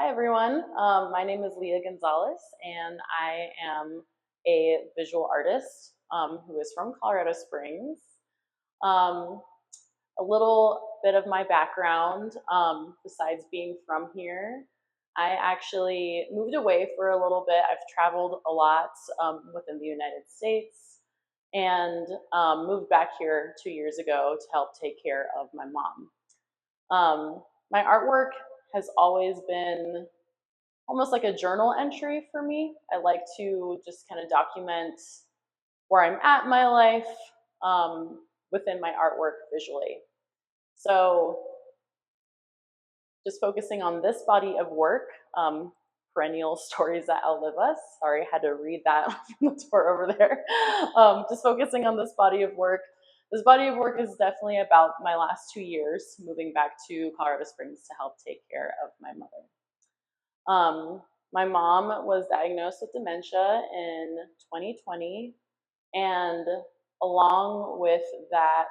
Hi everyone, my name is Leah Gonzales and I am a visual artist who is from Colorado Springs. Um, a little bit of my background, besides being from here, I actually moved away for a little bit. I've traveled a lot within the United States and moved back here 2 years ago to help take care of my mom. My artwork has always been almost like a journal entry for me. I like to just kind of document where I'm at in my life within my artwork visually. So just focusing on this body of work, Perennial Stories That Outlive Us. Sorry, I had to read that from the door over there. Just focusing on this body of work. This body of work is definitely about my last 2 years moving back to Colorado Springs to help take care of my mother. My mom was diagnosed with dementia in 2020, and along with that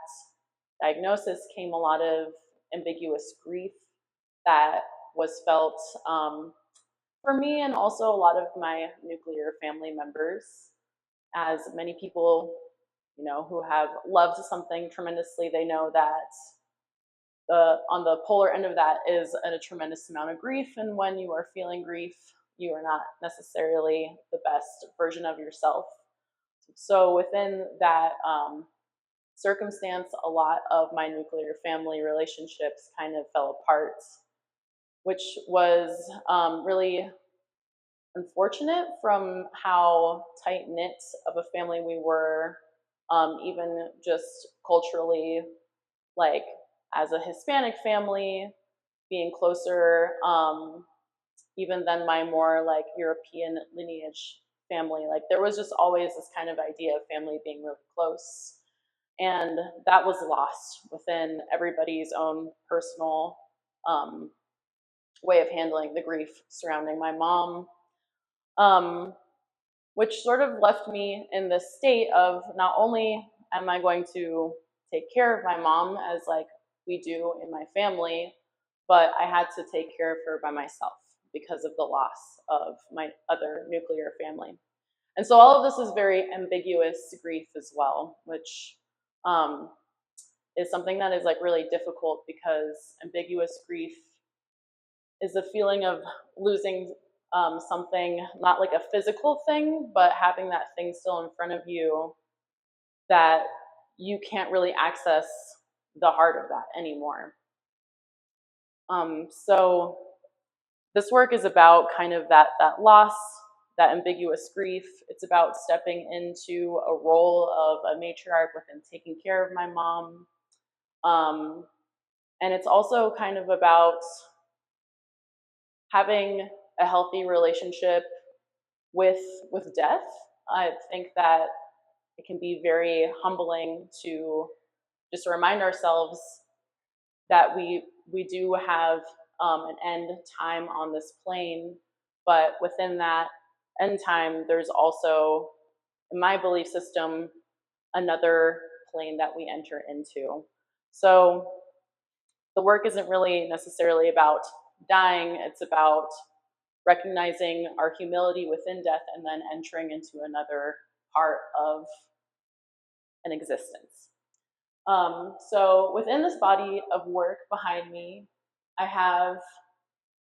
diagnosis came a lot of ambiguous grief that was felt for me and also a lot of my nuclear family members, as many people, who have loved something tremendously, they know that on the polar end of that is a tremendous amount of grief, and when you are feeling grief, you are not necessarily the best version of yourself. So within that circumstance, a lot of my nuclear family relationships kind of fell apart, which was really unfortunate from how tight-knit of a family we were, even just culturally, like as a Hispanic family, being closer even than my more like European lineage family. Like there was just always this kind of idea of family being really close. And that was lost within everybody's own personal way of handling the grief surrounding my mom, which sort of left me in this state of not only am I going to take care of my mom as like we do in my family, but I had to take care of her by myself because of the loss of my other nuclear family. And so all of this is very ambiguous grief as well, which is something that is like really difficult because ambiguous grief is the feeling of losing something, not like a physical thing, but having that thing still in front of you that you can't really access the heart of that anymore. So this work is about kind of that loss, that ambiguous grief. It's about stepping into a role of a matriarch within taking care of my mom. And it's also kind of about having a healthy relationship with death. I think that it can be very humbling to just remind ourselves that we do have an end time on this plane, but within that end time, there's also, in my belief system, another plane that we enter into. So the work isn't really necessarily about dying, it's about recognizing our humility within death and then entering into another part of an existence. So within this body of work behind me, I have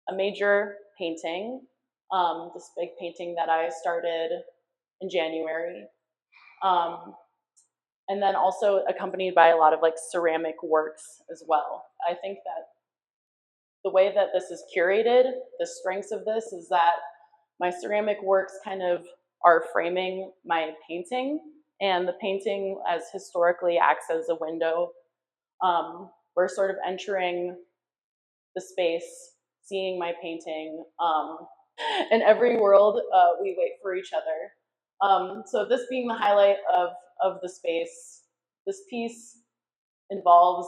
a major painting, this big painting that I started in January, and then also accompanied by a lot of like ceramic works as well. I think that the way that this is curated, the strengths of this is that my ceramic works kind of are framing my painting, and the painting as historically acts as a window. We're sort of entering the space, seeing my painting. In every world, we wait for each other. So this being the highlight of the space, this piece involves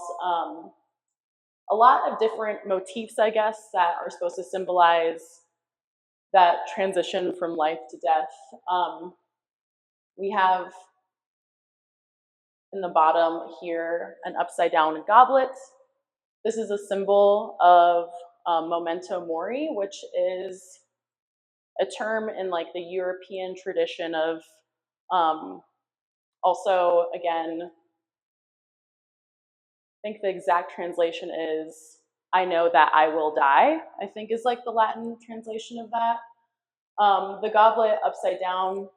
a lot of different motifs, I guess, that are supposed to symbolize that transition from life to death. We have in the bottom here an upside down goblet. This is a symbol of momento mori, which is a term in like the European tradition of also, again, I think the exact translation is I know that I will die, I think is like the Latin translation of that. The goblet upside down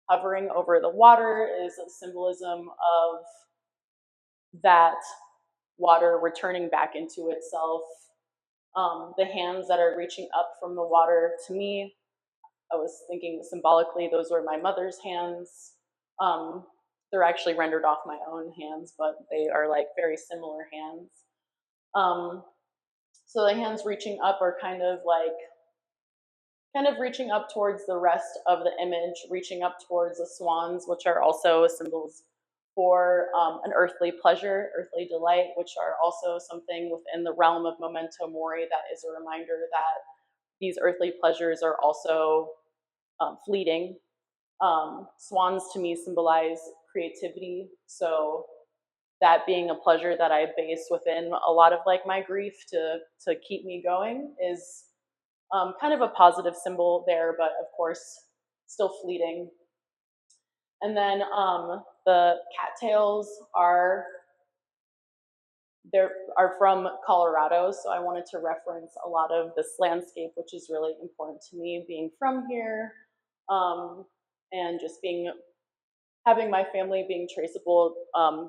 hovering over the water is a symbolism of that water returning back into itself. The hands that are reaching up from the water, to me, I was thinking symbolically, those were my mother's hands. They're actually rendered off my own hands, but they are like very similar hands. So the hands reaching up are kind of reaching up towards the rest of the image, reaching up towards the swans, which are also symbols for an earthly pleasure, earthly delight, which are also something within the realm of memento mori that is a reminder that these earthly pleasures are also fleeting. Swans to me symbolize creativity, so that being a pleasure that I base within a lot of like my grief to keep me going is kind of a positive symbol there, but of course still fleeting. And then the cattails are from Colorado, so I wanted to reference a lot of this landscape, which is really important to me, being from here, and just having my family being traceable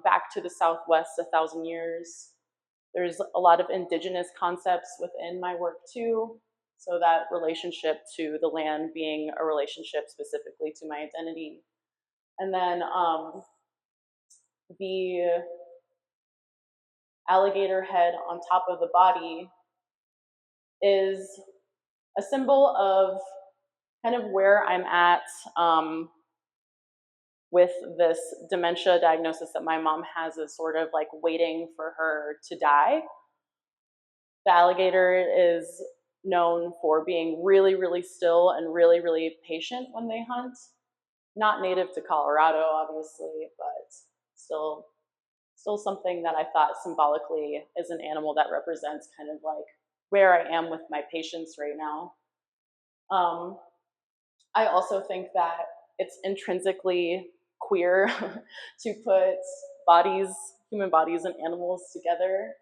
back to the Southwest 1,000 years. There's a lot of indigenous concepts within my work too, so that relationship to the land being a relationship specifically to my identity. And then the alligator head on top of the body is a symbol of kind of where I'm at with this dementia diagnosis that my mom has, is sort of like waiting for her to die. The alligator is known for being really, really still and really, really patient when they hunt. Not native to Colorado, obviously, but still something that I thought symbolically is an animal that represents kind of like where I am with my patience right now. I also think that it's intrinsically queer to put human bodies and animals together.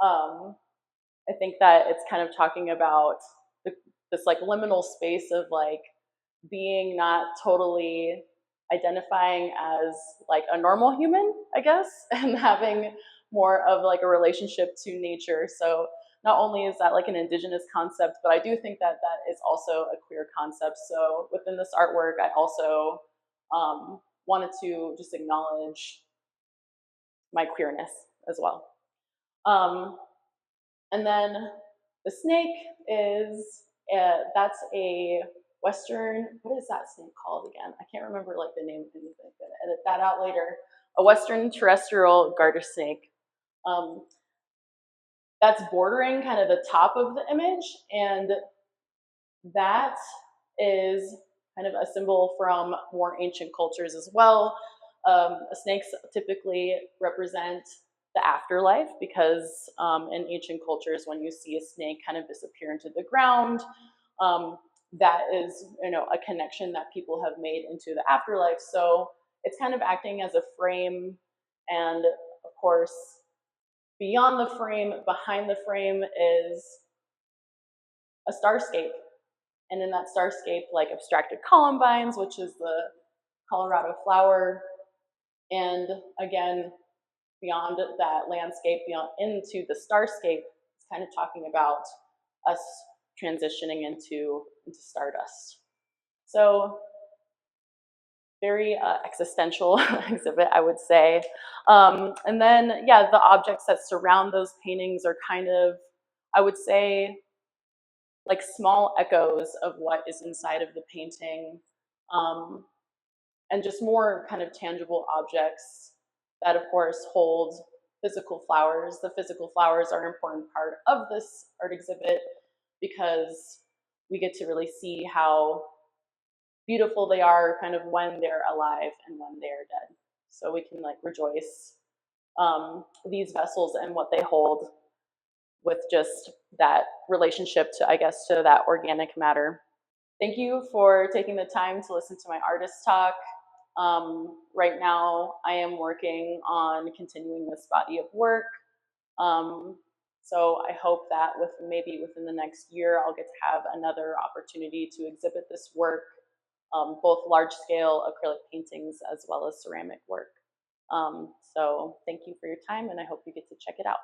I think that it's kind of talking about this like liminal space of like being not totally identifying as like a normal human, I guess, and having more of like a relationship to nature. So not only is that like an indigenous concept, but I do think that that is also a queer concept. So within this artwork, I also wanted to just acknowledge my queerness as well. And then the snake is, that's a Western, what is that snake called again? I can't remember like the name of anything. I'm gonna edit that out later. A Western terrestrial garter snake. That's bordering kind of the top of the image, and that is kind of a symbol from more ancient cultures as well. Snakes typically represent the afterlife, because in ancient cultures, when you see a snake kind of disappear into the ground, that is, a connection that people have made into the afterlife. So it's kind of acting as a frame, and of course, beyond the frame, behind the frame is a starscape. And in that starscape, like abstracted columbines, which is the Colorado flower. And again, beyond that landscape, beyond into the starscape, it's kind of talking about us transitioning into stardust. So very existential exhibit, I would say. And then, yeah, the objects that surround those paintings are kind of, I would say, like small echoes of what is inside of the painting, and just more kind of tangible objects that, of course, hold physical flowers. The physical flowers are an important part of this art exhibit because we get to really see how beautiful they are kind of when they're alive and when they're dead. So we can like rejoice these vessels and what they hold. with just that relationship to, I guess, to that organic matter. Thank you for taking the time to listen to my artist talk. Right now, I am working on continuing this body of work. So I hope that maybe within the next year, I'll get to have another opportunity to exhibit this work, both large scale acrylic paintings as well as ceramic work. So thank you for your time, and I hope you get to check it out.